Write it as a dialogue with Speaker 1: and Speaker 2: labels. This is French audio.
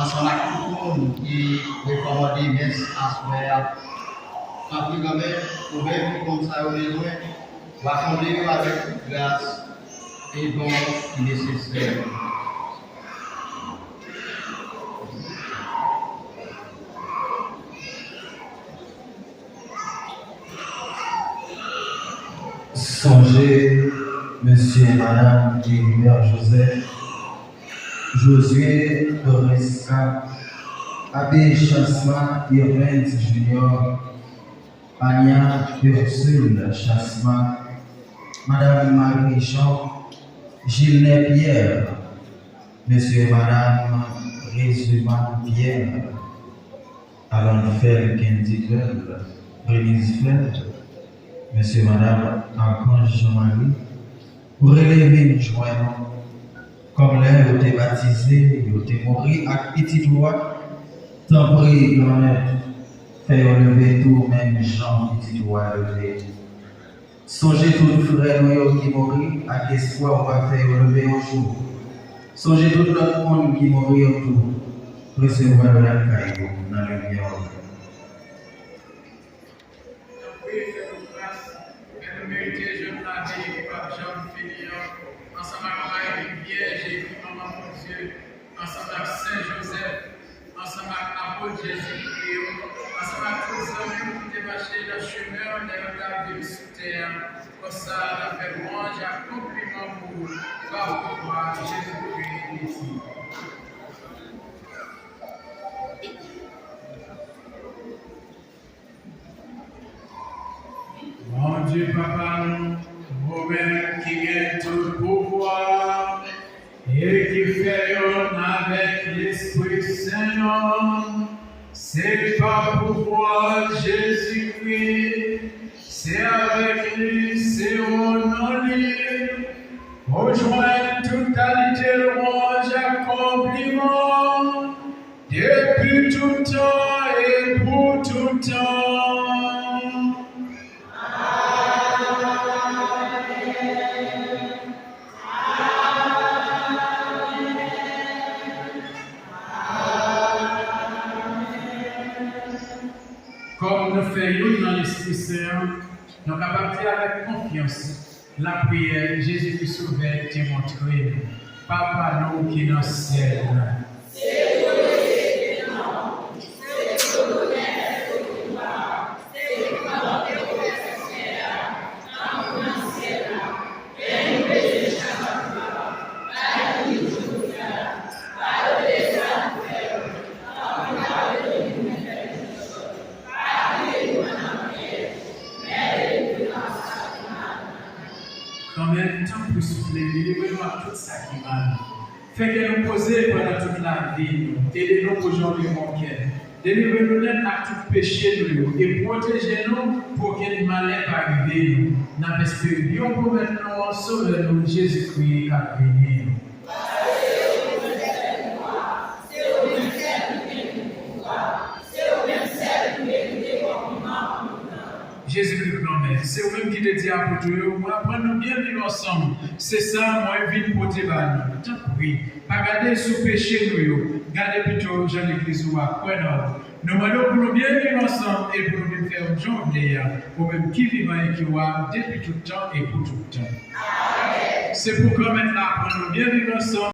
Speaker 1: ensemble avec tout le monde qui recommande mes aspects. Après, quand même, pour même comme ça, on est loin, va combler avec toute grâce et bon qui est nécessaire.
Speaker 2: Songez, monsieur et madame Guilbert Joseph, Josué Doresca, Abbé Chasma Irvin Junior, Ania Ursule Chasma, Madame Marie Jean, Gilles Pierre, monsieur et madame Résuman Pierre, Alain Fel Kentigel, Brénise Fel, monsieur et madame Archange Jean-Marie, pour relever une joie, comme l'air où t'es baptisé, où t'es mort avec petit doigt, tant prie, grand-mère, fais relever tout, même Jean, petit doigt levé. Songez tout le frère qui mourit, avec espoir, on va faire relever un jour. Songez tout le monde qui mourit autour, recevoir la caille dans le bien.
Speaker 3: Ensemble avec la Vierge et Maman mon Dieu, ensemble avec Saint Joseph, ensemble avec l'apôtre Jésus-Christ, ensemble avec tous les hommes qui démarchaient le chemin de la vie sur terre, pour ça, la fait louange, accomplissement pour pouvoir Jésus-Christ ici. Mon Dieu, Papa, vous-même qui êtes tout pouvoir et qui fait avec l'Esprit Saint, c'est par pouvoir Jésus-Christ, c'est avec lui, c'est au nom de lui. Rejoignez toute qualité, louange, accomplissement, depuis tout temps et pour tout temps. Comme nous faisons dans l'Esprit Saint, nous sommes capables avec confiance. La prière, Jésus-Christ Sauveur, t'es montré. Papa, nous qui nous dans le ciel. En même temps, pour souffler, délivrez-nous à tout ça qui mal. Fait que nous poser pendant toute la vie, aidez-nous pour aujourd'hui mon cœur. Délivrez-nous à tout péché et protégez-nous pour qu'il malheur arrive. Nous espérons pour maintenant sauver nous Jésus-Christ à venir. Jésus-Christ, c'est vous-même qui te dit à vous, moi, prenons bien vivre ensemble. C'est ça, moi, je vis pour te battre. Oui, pas garder sous péché, nous, gardez plutôt Jean l'Église ou à quoi nous demandons pour nous bien vivre ensemble et pour nous faire une journée, pour même qui vivant et qui voit depuis tout le temps et pour tout le temps. C'est pour quand même là, pour nous bien vivre ensemble.